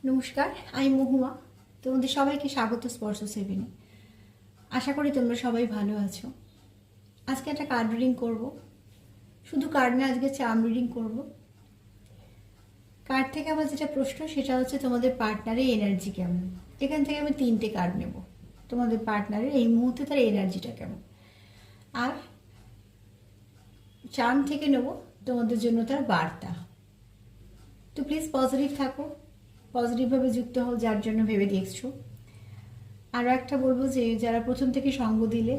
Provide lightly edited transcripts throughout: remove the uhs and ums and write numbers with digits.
নমস্কার, আমি মহুয়া। তোমাদের সবাইকে স্বাগত স্পর্শ সেভেনে। আশা করি তোমরা সবাই ভালো আছো। আজকে একটা কার্ড রিডিং করব। শুধু কার্ড না, আজকে চার্ম রিডিং করব। কার্ড থেকে আমার যেটা প্রশ্ন সেটা হচ্ছে তোমাদের পার্টনারের এনার্জি কেমন। এখান থেকে আমি 3টে কার্ড নেব। তোমাদের পার্টনারের এই মুহূর্তে তার এনার্জিটা কেমন, আর চার্ম থেকে নেব তোমাদের জন্য তার বার্তা। তো প্লিজ পজিটিভ থাকো, পজিটিভভাবে যুক্ত হও যার জন্য ভেবে দেখছো। আরও একটা বলবো যে যারা প্রথম থেকে সঙ্গ দিলে,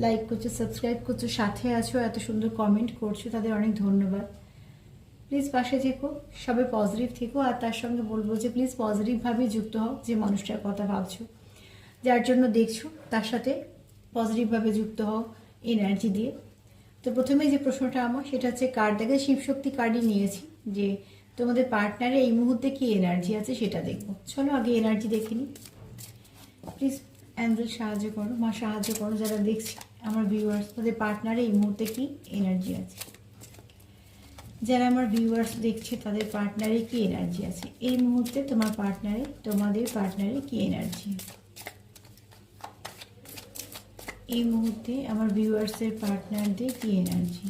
লাইক করছো, সাবস্ক্রাইব করছো, সাথে আছো, এত সুন্দর কমেন্ট করছো, তাদের অনেক ধন্যবাদ। প্লিজ পাশে থেকো, সবাই পজিটিভ থেকো। আর তার সঙ্গে বলবো যে প্লিজ পজিটিভভাবে যুক্ত হও। যে মানুষটার কথা ভাবছো, যার জন্য দেখছো, তার সাথে পজিটিভভাবে যুক্ত হও এনার্জি দিয়ে। তো প্রথমেই যে প্রশ্নটা আমার সেটা হচ্ছে কার্ড দেখে শিবশক্তি কার্ডই নিয়েছি, যে তোমাদের পার্টনারে এই মুহূর্তে কি এনার্জি আছে সেটা দেখবো। চলো আগে এনার্জি দেখে নিই। প্লিজ অ্যাঞ্জেল সাহায্য করো, মা সাহায্য করো, যারা দেখছি আমার ভিউয়ার্স, তাদের পার্টনারে এই মুহূর্তে কি এনার্জি আছে। যারা আমার ভিউয়ার্স দেখছে তাদের পার্টনারে কি এনার্জি আছে এই মুহূর্তে। তোমাদের পার্টনারে কি এনার্জি এই মুহূর্তে, আমার ভিউয়ার্সের পার্টনারদের কি এনার্জি।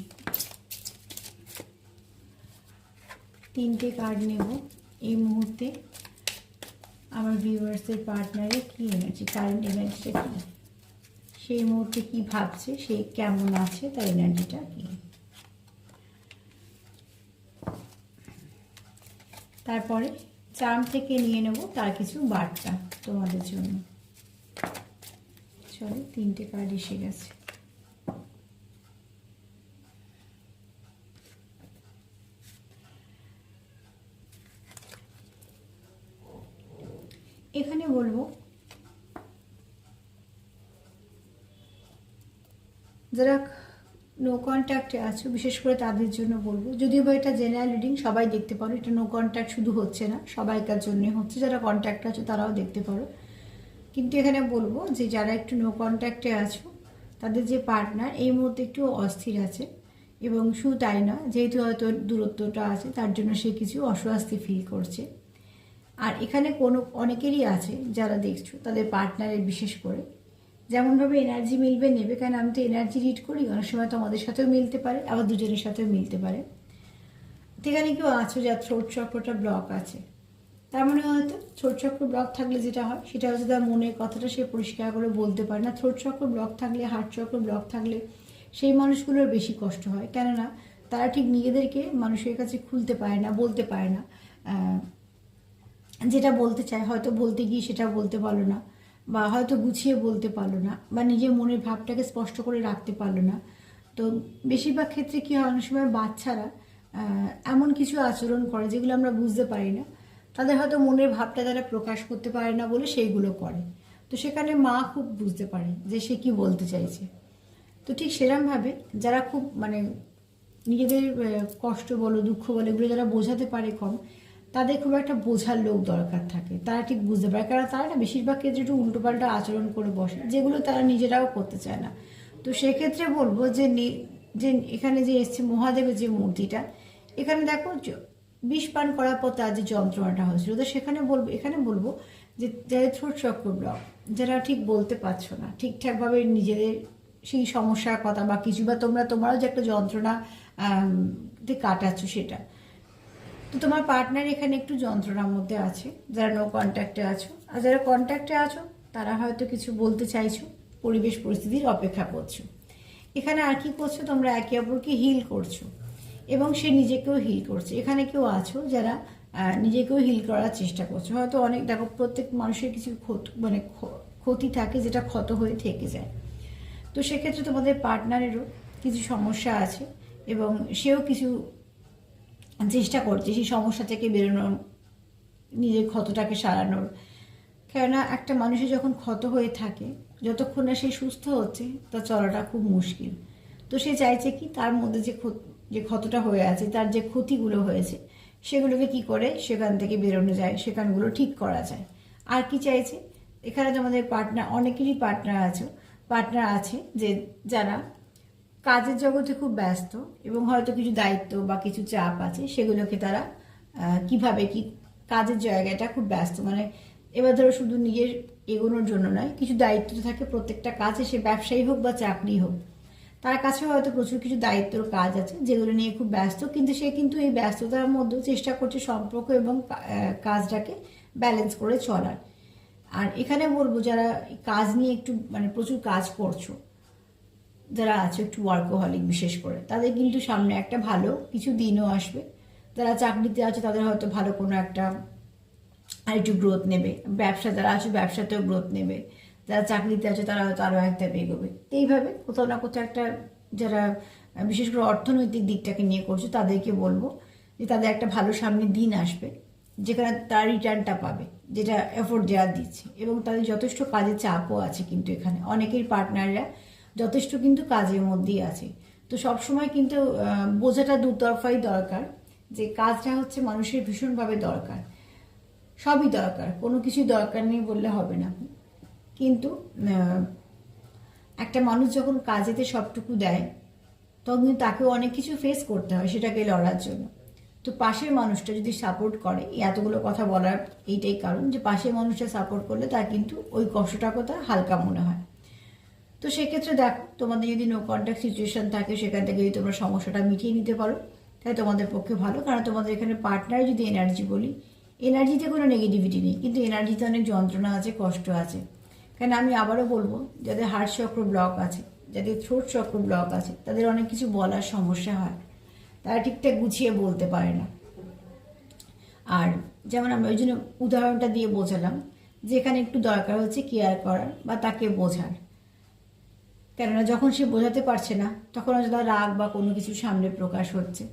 3টে কার্ড নেব। এই মুহূর্তে আমার ভিউয়ার্সের পার্টনারে কি এনার্জি, কারেন্ট এনার্জিটা কি, সেই মুহূর্তে কি ভাবছে, সে কেমন আছে, তার এনার্জিটা কি। তারপরে চার্ম থেকে নিয়ে নেব তার কিছু বার্তা তোমাদের জন্য। চলো, 3টে কার্ড এসে গেছে। এখানে বলবো যারা নো কন্ট্যাক্টে আছো, বিশেষ করে তাদের জন্য বলবো, যদিও বা এটা জেনারেল রিডিং, সবাই দেখতে পারো। এটা নো কন্ট্যাক্ট শুধু হচ্ছে না, সবাইকার জন্য হচ্ছে। যারা কন্ট্যাক্টে আছো তারাও দেখতে পারো। কিন্তু এখানে বলবো যে যারা একটু নো কন্ট্যাক্টে আছো, তাদের যে পার্টনার এই মুহূর্তে একটু অস্থির আছে। এবং শুধু তাই না, যেহেতু হয়তো দূরত্বটা আছে, তার জন্য সে কিছু অস্বস্তি ফিল করছে। আর এখানে অনেকেরই আছে যারা দেখছো, তাদের পার্টনারের বিশেষ করে যেমনভাবে এনার্জি মিলবে নেবে। কারণ আমি তো এনার্জি রিড করি, অনেক সময় তো আমাদের সাথেও মিলতে পারে, আবার দুজনের সাথেও মিলতে পারে। এখানে কেউ আছো যার থ্রোট চক্রটা ব্লক আছে, তার মানে হয়তো থ্রোট চক্র ব্লক থাকলে যেটা হয় সেটা হচ্ছে তার মনের কথাটা সে পরিষ্কার করে বলতে পারে না। থ্রোট চক্র ব্লক থাকলে, হার্ট চক্র ব্লক থাকলে সেই মানুষগুলোর বেশি কষ্ট হয়। কেননা তারা ঠিক নিজেদেরকে মানুষের কাছে খুলতে পারে না, বলতে পারে না। যেটা বলতে চায় হয়তো বলতে গিয়ে সেটা বলতে পারলো না, বা হয়তো গুছিয়ে বলতে পারলো না, বা নিজের মনের ভাবটাকে স্পষ্ট করে রাখতে পারলো না। তো বেশিরভাগ ক্ষেত্রে কী হয়, অনেক সময় বাচ্চারা এমন কিছু আচরণ করে যেগুলো আমরা বুঝতে পারি না। তাদের হয়তো মনের ভাবটা তারা প্রকাশ করতে পারে না বলে সেইগুলো করে। তো সেখানে মা খুব বুঝতে পারে যে সে কি বলতে চাইছে। তো ঠিক সেরকমভাবে যারা খুব নিজেদের কষ্ট বলো, দুঃখ বলো, এগুলো যারা বোঝাতে পারে কম, তাদের খুব একটা বোঝার লোক দরকার থাকে। তারা ঠিক বুঝতে পারে, কারণ তারা না বেশিরভাগ ক্ষেত্রে একটু উল্টোপাল্টা আচরণ করে বসে, যেগুলো তারা নিজেরাও করতে চায় না। তো সেক্ষেত্রে বলবো যে এখানে যে এসছে মহাদেবের যে মূর্তিটা, এখানে দেখো বিষ পান করার পর তার যে যন্ত্রণাটা হয়েছিল, তো এখানে বলবো যে যাদের থ্রোট চক্র ব্লক, যারা ঠিক বলতে পারছো না ঠিকঠাকভাবে নিজেদের সেই সমস্যার কথা বা কিছু, বা তোমরাও যে একটা যন্ত্রণা কাটাচ্ছ সেটা, তো তোমার পার্টনার এখানে একটু যন্ত্রণার মধ্যে আছে। যারা নো কন্ট্যাক্টে আছো, আর যারা কন্ট্যাক্টে আছো তারা হয়তো কিছু বলতে চাইছো, পরিবেশ পরিস্থিতির অপেক্ষা করছো। এখানে আর কি করছো, তোমরা একে অপরকে হিল করছো এবং সে নিজেকেও হিল করছে। এখানে কেউ আছো যারা নিজেকেও হিল করার চেষ্টা করছো। হয়তো অনেক, দেখো প্রত্যেক মানুষের কিছু ক্ষতি থাকে যেটা ক্ষত হয়ে থেকে যায়। তো সেক্ষেত্রে তোমাদের পার্টনারেরও কিছু সমস্যা আছে এবং সেও কিছু চেষ্টা করছে সেই সমস্যা থেকে বেরোনোর, নিজের ক্ষতটাকে সারানোর। কেননা একটা মানুষের যখন ক্ষত হয়ে থাকে, যতক্ষণ না সে সুস্থ হচ্ছে তার চলাটা খুব মুশকিল। তো সে চাইছে কি, তার মধ্যে যে ক্ষতটা হয়ে আছে, তার যে ক্ষতিগুলো হয়েছে, সেগুলোকে কি করে সেখান থেকে বেরোনো যায়, সেখানগুলো ঠিক করা যায়। আর কি চাইছে, এখানে তোমাদের অনেকেরই পার্টনার আছে যে যারা কাজের জগতে খুব ব্যস্ত এবং হয়তো কিছু দায়িত্ব বা কিছু চাপ আছে, সেগুলোকে তারা কিভাবে কি কাজের জায়গাটা খুব ব্যস্ত, মানে এবার ধরো শুধু নিজের এগোনোর জন্য নয়, কিছু দায়িত্ব থাকে প্রত্যেকটা কাজে, সে ব্যবসায়ী হোক বা চাকরি হোক, তার কাছে হয়তো প্রচুর কিছু দায়িত্বর কাজ আছে যেগুলো নিয়ে খুব ব্যস্ত, কিন্তু সে কিন্তু এই ব্যস্ততার মধ্যেও চেষ্টা করছে সম্পর্ক এবং কাজটাকে ব্যালেন্স করে চলার। আর এখানে বলবো যারা কাজ নিয়ে একটু মানে প্রচুর কাজ করছো, যারা আছে একটু ওয়ার্কোহলিক বিশেষ করে, তাদের কিন্তু সামনে একটা ভালো কিছু দিনও আসবে। যারা চাকরিতে আছে তাদের হয়তো ভালো কোনো একটা আর একটু গ্রোথ নেবে, ব্যবসা যারা আছে ব্যবসাতেও গ্রোথ নেবে, যারা চাকরিতে আছে তারা হয়তো আরও একটা এগোবে। তো এইভাবে কোথাও না কোথাও একটা, যারা বিশেষ করে অর্থনৈতিক দিকটাকে নিয়ে করছে তাদেরকে বলবো যে তাদের একটা ভালো সামনে দিন আসবে, যেখানে তার রিটার্নটা পাবে, যেটা এফোর্ট যারা দিচ্ছে। এবং তাদের যথেষ্ট কাজের চাপও আছে, কিন্তু এখানে অনেকের পার্টনাররা যথেষ্ট কিন্তু কাজের মধ্যেই আছে। তো সবসময় কিন্তু বোঝাটা দুতরফাই দরকার, যে কাজটা হচ্ছে মানুষের ভীষণভাবে দরকার, সবই দরকার, কোনো কিছু দরকার নেই বললে হবে না। কিন্তু একটা মানুষ যখন কাজেতে সবটুকু দেয় তখন কিন্তু তাকেও অনেক কিছু ফেস করতে হয় সেটাকে লড়ার জন্য। তো পাশের মানুষটা যদি সাপোর্ট করে, এতগুলো কথা বলার এইটাই কারণ যে পাশের মানুষটা সাপোর্ট করলে তার কিন্তু ওই কষ্টটাকে তার হালকা মনে হয়। তো সেক্ষেত্রে দেখো, তোমাদের যদি নো কন্ট্যাক্ট সিচুয়েশন থাকে সেখান থেকে যদি তোমরা সমস্যাটা মিটিয়ে নিতে পারো তাই তোমাদের পক্ষে ভালো। কারণ তোমাদের এখানে পার্টনার যদি এনার্জি বলি, এনার্জিতে কোনো নেগেটিভিটি নেই, কিন্তু এনার্জিতে অনেক যন্ত্রণা আছে, কষ্ট আছে। কারণ আমি আবারও বলবো, যাদের হার্ট চক্র ব্লক আছে, যাদের থ্রোট চক্র ব্লক আছে, তাদের অনেক কিছু বলার সমস্যা হয়, তারা ঠিকঠাক গুছিয়ে বলতে পারে না। আর যেমন আমি ওই জন্য উদাহরণটা দিয়ে বোঝালাম যে এখানে একটু দরকার হচ্ছে কেয়ার করার বা তাকে বোঝার। কেননা যখন সে বোঝাতে পারছে না তখন হয়তো তার রাগ বা কোনো কিছু সামনে প্রকাশ হচ্ছে,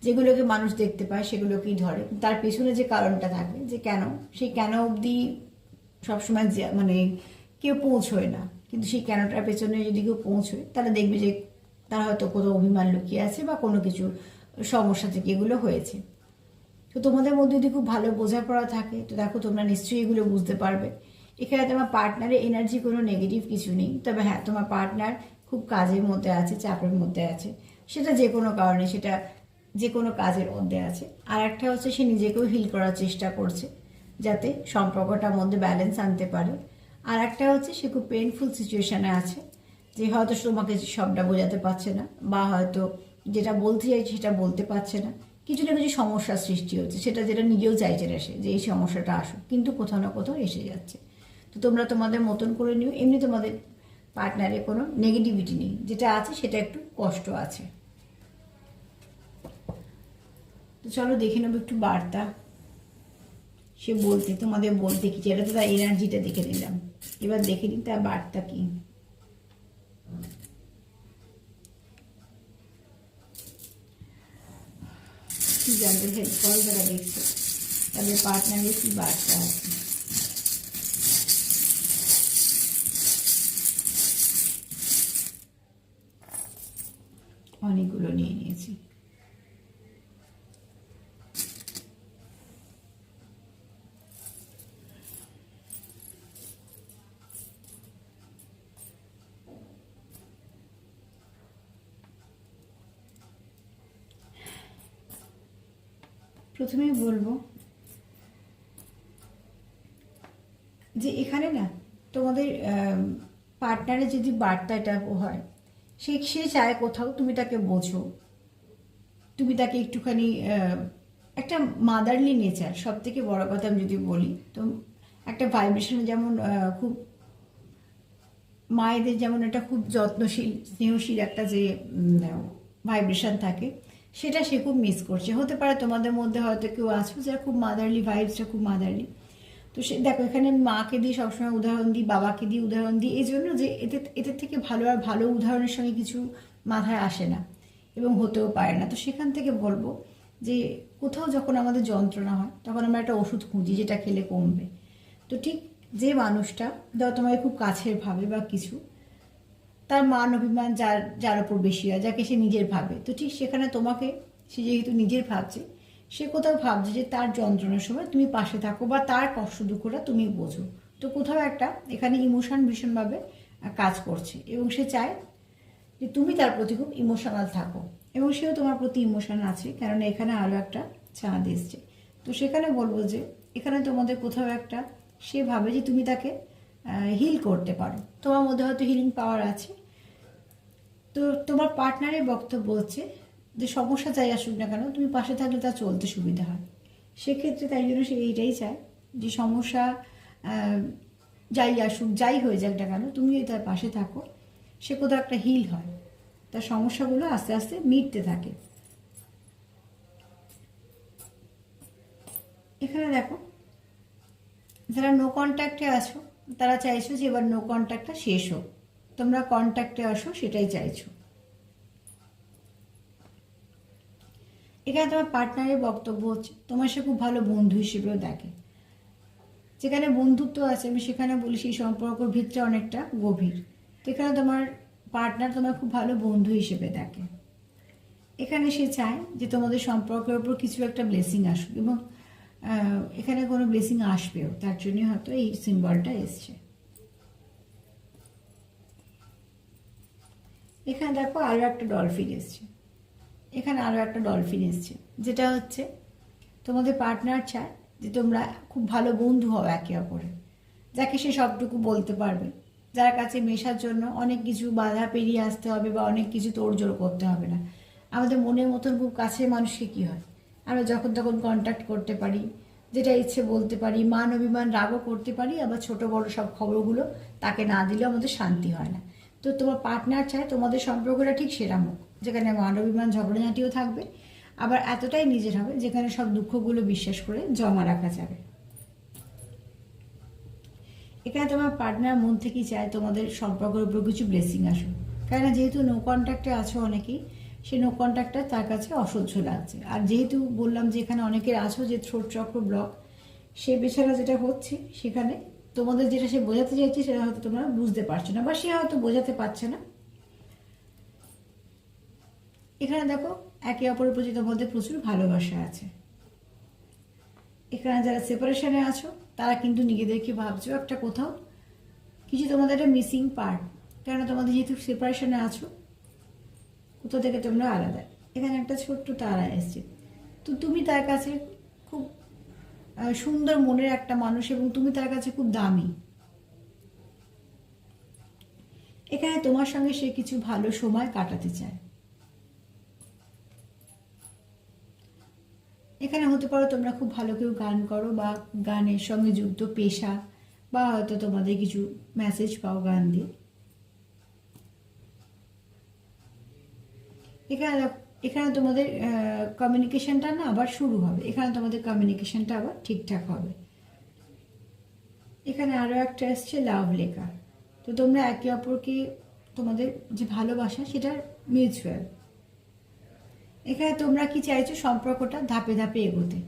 যেগুলোকে মানুষ দেখতে পায় সেগুলোকেই ধরে। তার পেছনে যে কারণটা থাকে, যে কেন, সেই কেন অবধি সবসময় মানে কেউ পৌঁছয় না, কিন্তু সেই কেনটার পেছনে যদি কেউ পৌঁছয় তাহলে দেখবে যে তার হয়তো কোথাও অভিমান লুকিয়ে আছে বা কোনো কিছু সমস্যা থেকে এগুলো হয়েছে। তো তোমাদের মধ্যে যদি খুব ভালো বোঝাপড়া থাকে তো দেখো তোমরা নিশ্চয়ই এগুলো বুঝতে পারবে। এখানে তোমার পার্টনারের এনার্জি কোনো নেগেটিভ কিছু নেই, তবে হ্যাঁ তোমার পার্টনার খুব কাজের মধ্যে আছে, চাপের মধ্যে আছে, সেটা যে কোনো কারণে, সেটা যে কোনো কাজের মধ্যে আছে। আর একটা হচ্ছে সে নিজেকেও হিল করার চেষ্টা করছে যাতে সম্পর্কটার মধ্যে ব্যালেন্স আনতে পারে। আর একটা হচ্ছে সে খুব পেইনফুল সিচুয়েশানে আছে, যে হয়তো তোমাকে সবটা বোঝাতে পারছে না, বা হয়তো যেটা বলতে চাইছে সেটা বলতে পারছে না, কিছু না কিছু সমস্যার সৃষ্টি হচ্ছে, সেটা যেটা নিজেও চাইছে না সে, যে এই সমস্যাটা আসুক, কিন্তু কোথাও না কোথাও এসে যাচ্ছে। তো তোমরা তোমাদের মতন করে নিও, এমনি তোমাদের পার্টনারে কোনো নেগেটিভিটি নেই, যেটা আছে সেটা একটু কষ্ট আছে। তো চলো দেখে নেবো একটু বার্তা সে বলতে, তোমাদের বলতে কি, এটা তো তার এনার্জিটা দেখে নিলাম, এবার দেখে নিই তার বার্তা কি। কি জানতে হেল্প করো যারা দেখছো, তাদের পার্টনারের কি বার্তা আছে। অনেকগুলো নিয়ে নিয়েছি। প্রথমেই বলবো যে এখানে না তোমাদের পার্টনারের যদি বার্তাটা হয়, সে চায় কোথাও তুমি তাকে বোঝো, তুমি তাকে একটুখানি একটা মাদারলি নেচার, সব থেকে বড় কথা আমি যদি বলি তো একটা ভাইব্রেশন, যেমন খুব মায়েদের যেমন একটা খুব যত্নশীল স্নেহশীল একটা যে ভাইব্রেশন থাকে, সেটা সে খুব মিস করছে। হতে পারে তোমাদের মধ্যে হয়তো কেউ আছো যারা খুব মাদারলি, ভাইবসটা খুব মাদারলি। তো সে দেখো এখানে মাকে দিয়ে সবসময় উদাহরণ দিই, বাবাকে দিয়ে উদাহরণ দিই, এই জন্য যে এদের থেকে ভালো আর ভালো উদাহরণের সঙ্গে কিছু মাথায় আসে না এবং হতেও পারে না। তো সেখান থেকে বলবো যে কোথাও যখন আমাদের যন্ত্রণা হয় তখন আমরা একটা ওষুধ খুঁজি যেটা খেলে কমবে। তো ঠিক যে মানুষটা ধরো তোমাকে খুব কাছের ভাবে বা কিছু, তার মান অভিমান যার ওপর বেশি হয়, যাকে সে নিজের ভাবে, তো ঠিক সেখানে তোমাকে সে যেহেতু নিজের ভাবছে, সে কোথাও ভাবছে যে তার যন্ত্রণার সময় তুমি পাশে থাকো বা তার কষ্ট দুঃখটা তুমি বোঝো। তো কোথাও একটা এখানে ইমোশন ভীষণভাবে কাজ করছে এবং সে চায় যে তুমি তার প্রতি খুব ইমোশনাল থাকো, এবং সেও তোমার প্রতি ইমোশন আছে, কারণ এখানে আরও একটা চাঁদ এসছে। তো সেখানে বলবো যে এখানে তোমাদের কোথাও একটা সে ভাবে যে তুমি তাকে হিল করতে পারো, তোমার মধ্যে হয়তো হিলিং পাওয়ার আছে। তো তোমার পার্টনারের বক্তব্য হচ্ছে যে সমস্যা যাই আসুক না কেন তুমি পাশে থাকলে তা চলতে সুবিধা হয়। সেক্ষেত্রে তাই জন্য সে এইটাই চায় যে সমস্যা যাই আসুক, যাই হয়ে যাক না কেন, তুমি যদি তার পাশে থাকো সে কোথাও একটা হিল হয়, তার সমস্যাগুলো আস্তে আস্তে মিটতে থাকে। এখানে দেখো যারা নো কন্ট্যাক্টে আছো তারা চাইছো যে এবার নো কন্ট্যাক্টটা শেষ হোক, তোমরা কন্ট্যাক্টে আসো সেটাই চাইছো। এখানে তোমার পার্টনারের বক্তব্য হচ্ছে তোমার সে খুব ভালো বন্ধু হিসেবেও দেখে, যেখানে বন্ধুত্ব আছে আমি সেখানে বলি সেই সম্পর্কর ভিতরে অনেকটা গভীর। তো এখানে তোমার পার্টনার তোমার খুব ভালো বন্ধু হিসেবে দেখে। এখানে সে চায় যে তোমাদের সম্পর্কের উপর কিছু একটা ব্লেসিং আসুক, এবং এখানে কোনো ব্লেসিং আসবেও, তার জন্যই হয়তো এই সিম্বলটা এসছে। এখানে দেখো আরও একটা ডলফিন এসছে, এখানে আরও একটা ডলফিন এসছে, যেটা হচ্ছে তোমাদের পার্টনার চায় যে তোমরা খুব ভালো বন্ধু হও একে অপরের, যাকে সে সবটুকু বলতে পারবে, যার কাছে মেশার জন্য অনেক কিছু বাধা পেরিয়ে আসতে হবে বা অনেক কিছু তোড়জোড় করতে হবে না। আমাদের মনের মতন খুব কাছের মানুষকে কী হয়, আমরা যখন তখন কন্ট্যাক্ট করতে পারি, যেটা ইচ্ছে বলতে পারি, মান অভিমান রাগও করতে পারি, আবার ছোট বড় সব খবরগুলো তাকে না দিলেও আমাদের শান্তি হয় না। তো তোমার পার্টনার চায় তোমাদের সম্পর্কটা ঠিক সেরাম হোক, যেখানে মান অভিমান ঝগড়াঝাঁটিও থাকবে, আবার এতটাই নিজের হবে যেখানে সব দুঃখগুলো বিশ্বাস করে জমা রাখা যাবে। এখানে তোমার পার্টনার মন থেকেই চায় তোমাদের সম্পর্কের উপর কিছু ব্লেসিং আসুক, কেননা যেহেতু নো কন্ট্যাক্টে আছো অনেকেই, সে নো কন্ট্যাক্টটা তার কাছে অসহ্য লাগছে। আর যেহেতু বললাম যে এখানে অনেকের আছো যে থ্রোট চক্র ব্লক, সে বেচারা যেটা হচ্ছে সেখানে তোমাদের যেটা সে বোঝাতে চাইছে সেটা হয়তো তোমরা বুঝতে পারছো না, বা সে হয়তো বোঝাতে পারছে না। এখানে দেখো একে অপরের প্রতি তোমাদের প্রচুর ভালোবাসা আছে। এখানে যারা সেপারেশনে আছো তারা কিন্তু নিজেদেরকে ভাবছো একটা কোথাও কিছু তোমাদের একটা মিসিং পার্ট, কেন তোমাদের যেহেতু সেপারেশনে আছো কোথাও থেকে তোমরা আলাদা। এখানে একটা ছোট্ট তারা এসছে, তো তুমি তার কাছে খুব সুন্দর মনের একটা মানুষ এবং তুমি তার কাছে খুব দামি। এখানে তোমার সঙ্গে সে কিছু ভালো সময় কাটাতে চায়। এখানে হতে পারো তোমরা খুব ভালো কেউ গান করো বা গানের সঙ্গে যুক্ত পেশা, বা হয়তো তোমাদের কিছু মেসেজ পাও গান দিয়ে। এখানে তোমাদের কমিউনিকেশনটা না আবার শুরু হবে, এখানে তোমাদের কমিউনিকেশনটা আবার ঠিকঠাক হবে। এখানে আরও একটা এসছে লাভ লেখা, তো তোমরা একে অপরকে তোমাদের যে ভালোবাসা সেটা মিউচুয়াল। এখানে তোমরা কি চাইছো সম্পর্কটা ধাপে ধাপে এগোতে,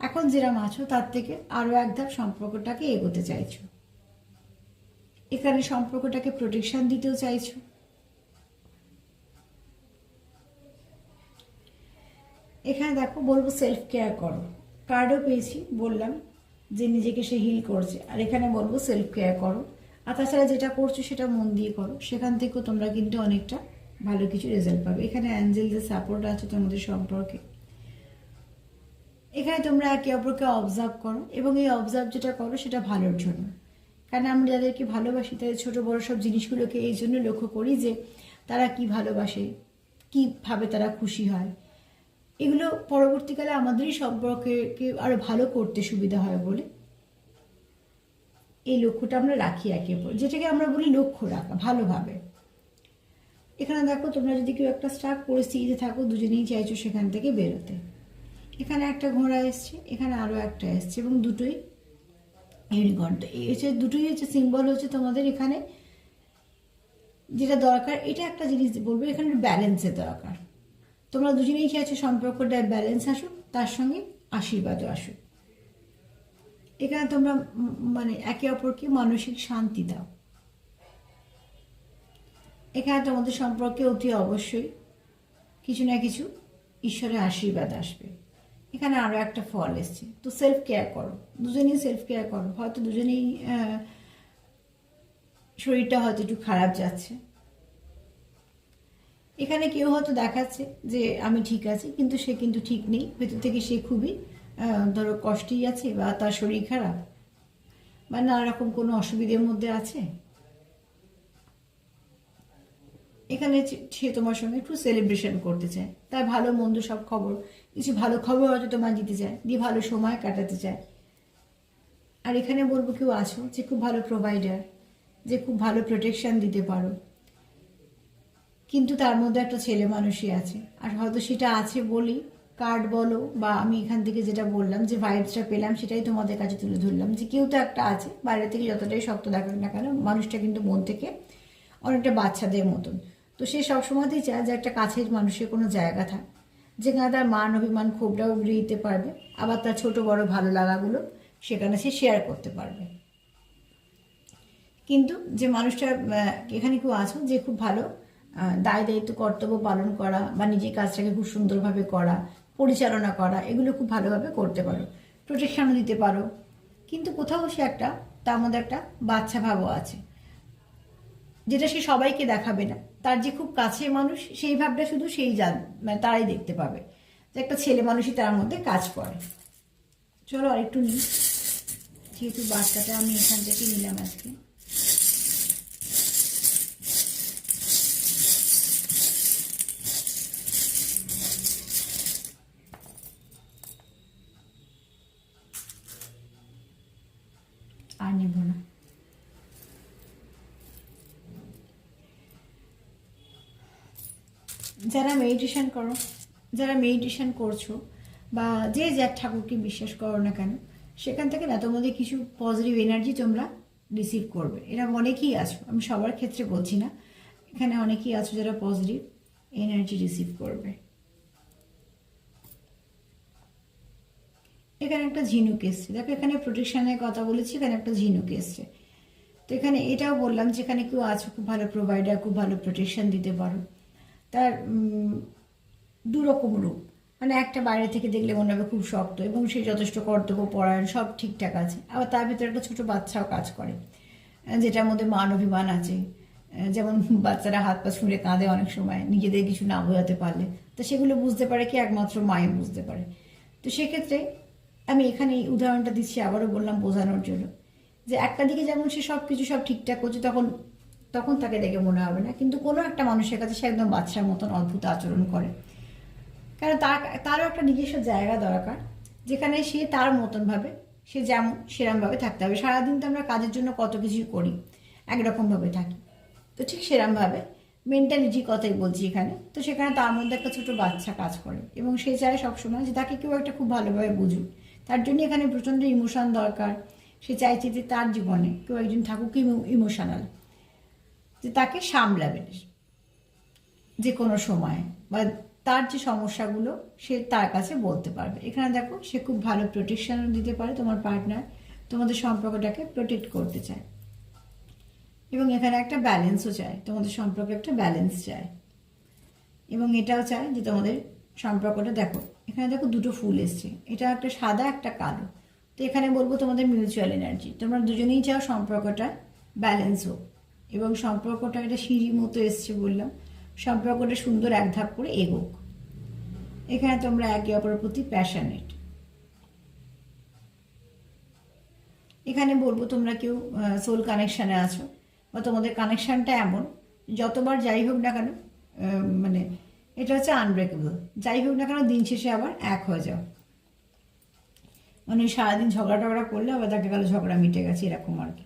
এখন যেরকম আছো তার থেকে আরও এক ধাপ সম্পর্কটাকে এগোতে চাইছো। এখানে সম্পর্কটাকে প্রোটেকশন দিতেও চাইছো। এখানে দেখো বলবো সেলফ কেয়ার করো, কার্ডও পেয়েছি বললাম যে নিজেকে সে হিল করছে, আর এখানে বলবো সেলফ কেয়ার করো। আর তাছাড়া যেটা করছো সেটা মন দিয়ে করো, সেখান থেকেও তোমরা কিন্তু অনেকটা ভালো কিছু রেজাল্ট পাবে। এখানে অ্যাঞ্জেলদের সাপোর্ট আছে তোমাদের সম্পর্কে। এখানে তোমরা একে অপরকে অবজার্ভ করো, এবং এই অবজার্ভ যেটা করো সেটা ভালোর জন্য, কারণ আমরা যাদেরকে ভালোবাসি তাদের ছোটো বড়ো সব জিনিসগুলোকে এই জন্য লক্ষ্য করি যে তারা কি ভালোবাসে, কীভাবে তারা খুশি হয়, এগুলো পরবর্তীকালে আমাদেরই সম্পর্ককে আরও ভালো করতে সুবিধা হয় বলে এই লক্ষ্যটা আমরা রাখি একে অপর, যেটাকে আমরা বলি লক্ষ্য রাখা ভালোভাবে। এখানে দেখো তোমরা যদি কেউ একটা স্টাক পরিস্থিতিতে থাকো, দুজনেই চাইছো সেখান থেকে বেরোতে। এখানে একটা ঘোড়া এসছে, এখানে আরও একটা এসছে, এবং দুটোই ইউনিকর্ন। এসে দুটোই হচ্ছে সিম্বল হচ্ছে তোমাদের এখানে যেটা দরকার, এটা একটা জিনিস বলবো, এখানে ব্যালেন্সের দরকার। তোমরা দুজনেই চাইছো সম্পর্কটা ব্যালেন্স আসুক, তার সঙ্গে আশীর্বাদও আসুক। এখানে তোমরা মানে একে অপরকে মানসিক শান্তি দাও। এখানে তোমাদের সম্পর্কে অতি অবশ্যই কিছু না কিছু ঈশ্বরের আশীর্বাদ আসবে। এখানে আরও একটা ফল এসছে, তো সেলফ কেয়ার করো, দুজনেই সেলফ কেয়ার করো। হয়তো দুজনেই শরীরটা হয়তো একটু খারাপ যাচ্ছে, এখানে কেউ হয়তো দেখাচ্ছে যে আমি ঠিক আছি, কিন্তু সে কিন্তু ঠিক নেই, ভেতর থেকে সে খুবই ধরো কষ্টেই আছে, বা তার শরীর খারাপ, বা নানা রকম কোনো অসুবিধার মধ্যে আছে, এখানে সে তোমার সঙ্গে একটু সেলিব্রেশন করতে চায়, তার ভালো মন্দ সব খবর, কিছু ভালো খবর হয়তো তোমার দিতে চায়, দিয়ে ভালো সময় কাটাতে চায়। আর এখানে বলবো কেউ আছো যে খুব ভালো প্রোভাইডার, যে খুব ভালো প্রোটেকশন দিতে পারো, কিন্তু তার মধ্যে একটা ছেলে মানুষই আছে। আর হয়তো সেটা আছে বলেই কার্ড বলো, বা আমি এখান থেকে যেটা বললাম যে ভাইবসটা পেলাম, সেটাই তোমাদের কাছে তুলে ধরলাম, যে কেউ তো একটা আছে, বাইরে থেকে যতটাই শক্ত দেখাক না কেন, মানুষটা কিন্তু মন থেকে অনেকটা বাচ্চাদের মতন। তো সে সবসময়তেই চায় যে একটা কাছের মানুষের কোনো জায়গা থাক, যেখানে তার মান অভিমান ক্ষোভটাও উগড়ে দিতে পারবে, আবার তার ছোট বড় ভালো লাগাগুলো সেখানে সে শেয়ার করতে পারবে। কিন্তু যে মানুষটা এখানে কেউ আছো যে খুব ভালো দায় দায়িত্ব কর্তব্য পালন করা, বা নিজের কাজটাকে খুব সুন্দরভাবে করা, পরিচালনা করা, এগুলো খুব ভালোভাবে করতে পারো, প্রোটেকশনও দিতে পারো, কিন্তু কোথাও সে একটা তার মধ্যে একটা বাচ্চা ভাবও আছে, যেটা সে সবাইকে দেখাবে না। তার যে খুব কাছের মানুষ, সেই ভাবটা শুধু সেই মানে তারাই দেখতে পাবে, যে একটা ছেলে মানুষই তার মধ্যে কাজ করে। চলো আরেকটু নিই, যেহেতু বাচ্চাটা আমি এখান থেকে নিলাম আজকে। আর নেব না। যারা মেডিটেশন করো, যারা মেডিটেশন করছো, বা যে যার ঠাকুরকে বিশ্বাস করো না কেন, সেখান থেকে না তোমাদের কিছু পজিটিভ এনার্জি তোমরা রিসিভ করবে। এরা অনেকেই আছো, আমি সবার ক্ষেত্রে বলছি না, এখানে অনেকেই আছো যারা পজিটিভ এনার্জি রিসিভ করবে। এখানে একটা ঝিনুক এসছে, দেখো এখানে প্রোটেকশনের কথা বলেছি, এখানে একটা ঝিনুক এসছে। তো এখানে এটাও বললাম যে এখানে কেউ আছো খুব ভালো প্রোভাইডার, খুব ভালো প্রোটেকশন দিতে পারো। তার দুরকম রূপ, মানে একটা বাইরে থেকে দেখলে মনে হবে খুব শক্ত এবং সে যথেষ্ট কর্তব্য পরায়ণ, সব ঠিকঠাক আছে, আবার তার ভিতরে একটা ছোট বাচ্চাও কাজ করে, যেটার মধ্যে মান অভিমান আছে। যেমন বাচ্চারা হাত পা ছুঁড়ে কাঁদে অনেক সময় নিজেদের কিছু না বোঝাতে পারলে, তো সেগুলো বুঝতে পারে কি একমাত্র মায়ে বুঝতে পারে। তো সেক্ষেত্রে আমি এখানে এই উদাহরণটা দিচ্ছি, আবারও বললাম বোঝানোর জন্য, যে একটা দিকে যেমন সে সব কিছু সব ঠিকঠাক করছে, তখন তখন তাকে দেখে মনে হবে না, কিন্তু কোনো একটা মানুষের কাছে সে একদম বাচ্চার মতন অদ্ভুত আচরণ করে, কারণ তারও একটা নিজস্ব জায়গা দরকার, যেখানে সে তার মতনভাবে সে যেমন সেরমভাবে থাকতে হবে। সারাদিন তো আমরা কাজের জন্য কত কিছু করি, একরকমভাবে থাকি, তো ঠিক সেরমভাবে মেন্টালিটি কথাই বলছি এখানে। তো সেখানে তার মধ্যে একটা ছোটো বাচ্চা কাজ করে, এবং সে চায় সবসময় যে তাকে কেউ একটা খুব ভালোভাবে বুঝুক। তার জন্য এখানে প্রচণ্ড ইমোশন দরকার। সে চাইছে যে তার জীবনে কেউ একজন থাকুক ইমোশনাল, যে তাকে সামলাবে যে কোনো সময়, বা তার যে সমস্যাগুলো সে তার কাছে বলতে পারবে। এখানে দেখো সে খুব ভালো প্রোটেকশনও দিতে পারে, তোমার পার্টনার তোমাদের সম্পর্কটাকে প্রোটেক্ট করতে চায়, এবং এখানে একটা ব্যালেন্সও চায়, তোমাদের সম্পর্কে একটা ব্যালেন্স চায়, এবং এটাও চায় যে তোমাদের সম্পর্কটা, দেখো এখানে দেখো দুটো ফুল এসছে, এটা একটা সাদা একটা কালো। তো এখানে বলবো তোমাদের মিউচুয়াল এনার্জি, তোমরা দুজনেই চাও সম্পর্কটা ব্যালেন্স হোক, এবং সম্পর্কটা একটা সিঁড়ির মতো এসছে বললাম, সম্পর্কটা সুন্দর এক ধাপ করে এগোক। এখানে তোমরা একে অপরের প্রতি প্যাশনেট। এখানে বলবো তোমরা কেউ সোল কানেকশানে আছো, বা তোমাদের কানেকশানটা এমন, যতবার যাই হোক না কেন, মানে এটা হচ্ছে আনব্রেকেবল, যাই হোক না কেন দিন শেষে আবার এক হয়ে যাও, মানে সারাদিন ঝগড়া টগড়া করলে আবার দেখা গেল ঝগড়া মিটে গেছে, এরকম আর কি।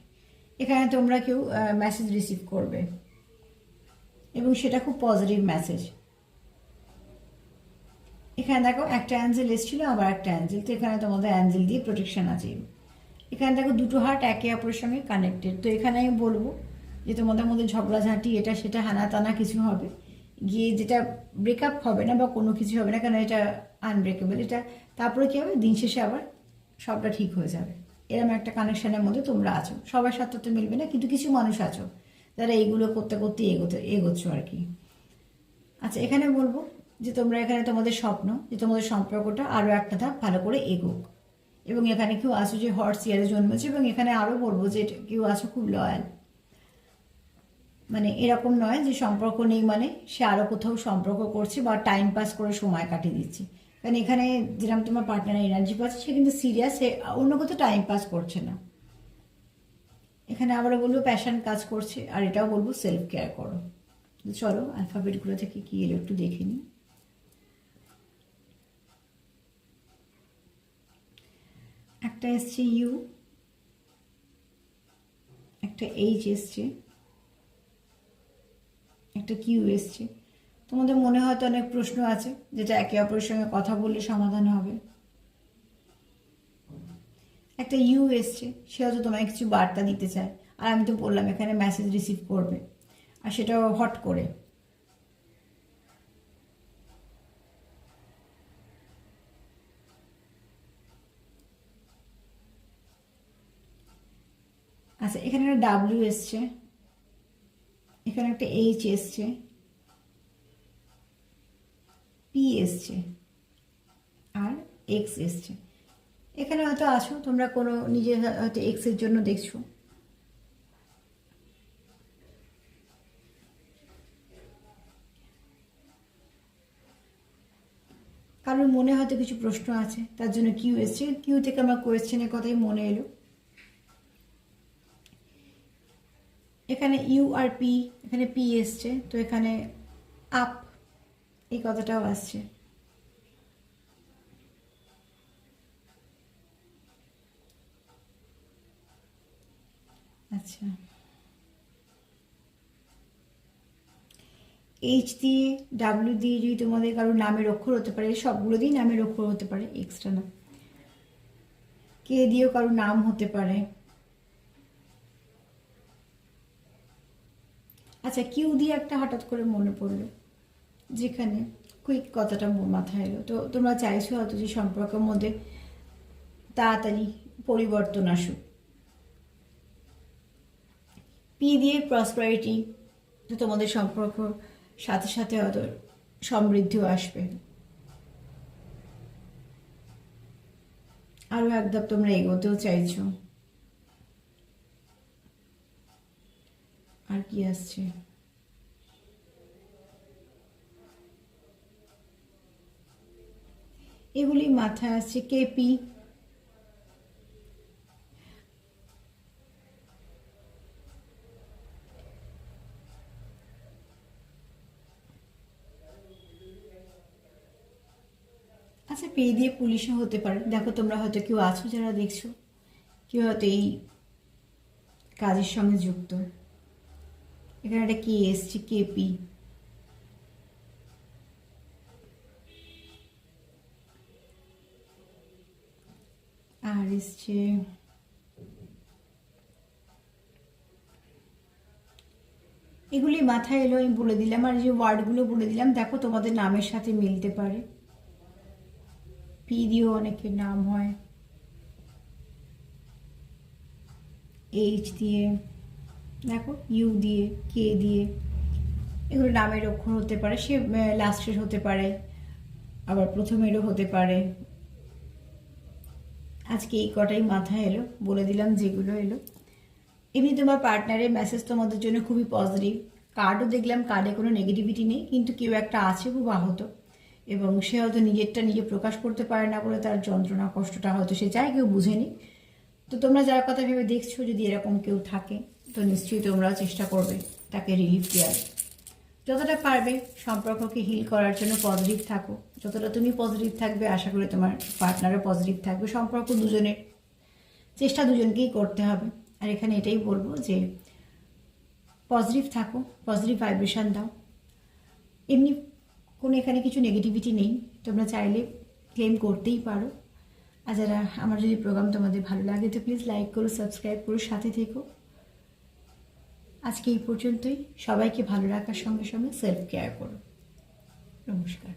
এখানে তোমরা কেউ মেসেজ রিসিভ করবে, এবং সেটা খুব পজিটিভ মেসেজ। এখানে দেখো একটা অ্যাঞ্জেল এসেছিল, আবার একটা অ্যাঞ্জেল, তো এখানে তোমাদের অ্যাঞ্জেল দিয়ে প্রোটেকশন আছে। এখানে দেখো দুটো হার্ট একে অপরের সঙ্গে কানেক্টেড। তো এখানে আমি বলবো যে তোমাদের মধ্যে ঝগড়াঝাঁটি এটা সেটা হানা টানা কিছু হবে, গিয়ে যেটা ব্রেকআপ হবে না বা কোনো কিছু হবে না, কারণ এটা আনব্রেকেবল, এটা তারপরে কী হবে, দিন শেষে আবার সবটা ঠিক হয়ে যাবে। এরকম একটা কানেকশানের মধ্যে তোমরা আছো, সবার সাথে তো মিলবে না, কিন্তু কিছু মানুষ আছো যারা এইগুলো করতে করতে এগোচ্ছ আর কি। আচ্ছা, এখানে বলবো যে তোমরা এখানে তোমাদের স্বপ্ন যে তোমাদের সম্পর্কটা আরও একটা ধাপ ভালো করে এগোক, এবং এখানে কেউ আছো যে হর্স ইয়ারে জন্মেছে, এবং এখানে আরও বলবো যে কেউ আছো খুব লয়াল, মানে এরকম নয় যে সম্পর্ক নেই মানে সে আরও কোথাও সম্পর্ক করছে বা টাইম পাস করে সময় কাটিয়ে দিচ্ছে, কারণ এখানে যেরকম তোমার পার্টনার এনার্জি পাচ্ছে সে কিন্তু সিরিয়াস, সে অন্য কোথাও টাইম পাস করছে না। এখানে আবারও বলবো প্যাশন কাজ করছে, আর এটাও বলবো সেলফ কেয়ার করো। চলো অ্যালফাবেটগুলো থেকে কি এলো একটু দেখে নিই। একটা এসছে ইউ, একটা এইচ এসছে, একটা কিউ এসছে। তোমাদের মনে হয়তো অনেক প্রশ্ন আছে যেটা একে অপরের সঙ্গে কথা বললে সমাধান হবে। একটা ইউ এসছে, সে হয়তো তোমায় কিছু বার্তা দিতে চায়, আর আমি তো বললাম এখানে মেসেজ রিসিভ করবে, আর সেটাও হট করে। আচ্ছা, এখানে একটা ডাব্লিউ এসছে, এখানে একটা এইচ এসছে, পি এসছে, আর এক্স এসছে। এখানে হয়তো আছো তোমরা কোনো নিজের হয়তো এক্সের জন্য দেখছো। কারোর মনে হয়তো কিছু প্রশ্ন আছে, তার জন্য কিউ এসছে। কিউ থেকে আমার কোয়েশ্চেনের কথাই মনে এলো। এখানে ইউ আর পি, এখানে পি এসছে, তো এখানে আপ এই কথাটাও আসছে। আচ্ছা, এইচ দিয়ে ডাব্লিউ দিয়ে যদি তোমাদের কারোর নামের অক্ষর হতে পারে, সবগুলো দিয়েই নামের অক্ষর হতে পারে, এক্সট্রা না। কে দিয়েও কারোর নাম হতে পারে। আচ্ছা, কিউ দিয়ে একটা হঠাৎ করে মনে পড়লো, যেখানে কুইক কথাটা মাথায় এলো। তো তোমরা চাইছো হয়তো যে সম্পর্কের মধ্যে তাড়াতাড়ি পরিবর্তন আসুক। পি দিয়ে প্রসপারিটি, তো তোমাদের সম্পর্ক সাথে সাথে হয়তো সমৃদ্ধিও আসবে, আরও একদম তোমরা এগোতেও চাইছো। আর কি আসছে? এগুলি মাথায় আসছে। কেপি, আচ্ছা, পে দিয়ে পুলিশও হতে পারে। দেখো তোমরা হয়তো কেউ আছো যারা দেখছো, কেউ হয়তো এই কাজের সঙ্গে যুক্ত। এখানে একটা কে এসছে, কেপি, আর এসছে এগুলি মাথায় এলো, আমি বলে দিলাম। আর যে ওয়ার্ডগুলো বলে দিলাম, দেখো তোমাদের নামের সাথে মিলতে পারে। পি দিয়েও অনেকের নাম হয়, এইচ দিয়ে, দেখো ইউ দিয়ে, কে দিয়ে, এগুলো নামের অক্ষর হতে পারে। সে লাস্টের হতে পারে, আবার প্রথমেরও হতে পারে। আজকে এই কটাই মাথায় এলো, বলে দিলাম যেগুলো এলো। এমনি তোমার পার্টনারের মেসেজ তোমাদের জন্য খুবই পজিটিভ। কার্ডও দেখলাম, কার্ডে কোনো নেগেটিভিটি নেই, কিন্তু কেউ একটা আছে খুব আহত, এবং সে হয়তো নিজেরটা নিজে প্রকাশ করতে পারে না বলে তার যন্ত্রণা কষ্টটা হয়তো সে চায় কেউ বুঝেনি। তো তোমরা যার কথা ভেবে দেখছো, যদি এরকম কেউ থাকে তো নিশ্চয়ই তোমরাও চেষ্টা করবে তাকে রিলিফ দেওয়ার। যতটা পারবে সম্পর্ককে হিল করার জন্য পজিটিভ থাকো। যতটা তুমি পজিটিভ থাকবে, আশা করি তোমার পার্টনারও পজিটিভ থাকবে। সম্পর্ক দুজনের চেষ্টা দুজনকেই করতে হবে। আর এখানে এটাই বলবো যে পজিটিভ থাকো, পজিটিভ ভাইব্রেশন দাও। এমনি কোনো এখানে কিছু নেগেটিভিটি নেই, তোমরা চাইলে ক্লেম করতেই পারো। আর যারা আমার যদি প্রোগ্রাম তোমাদের ভালো লাগে তো প্লিজ লাইক করো, সাবস্ক্রাইব করো, সাথে থেকো। আজকে এই পর্যন্তই। সবাইকে ভালো রাখার সঙ্গে সঙ্গে সেলফ কেয়ার করো। নমস্কার।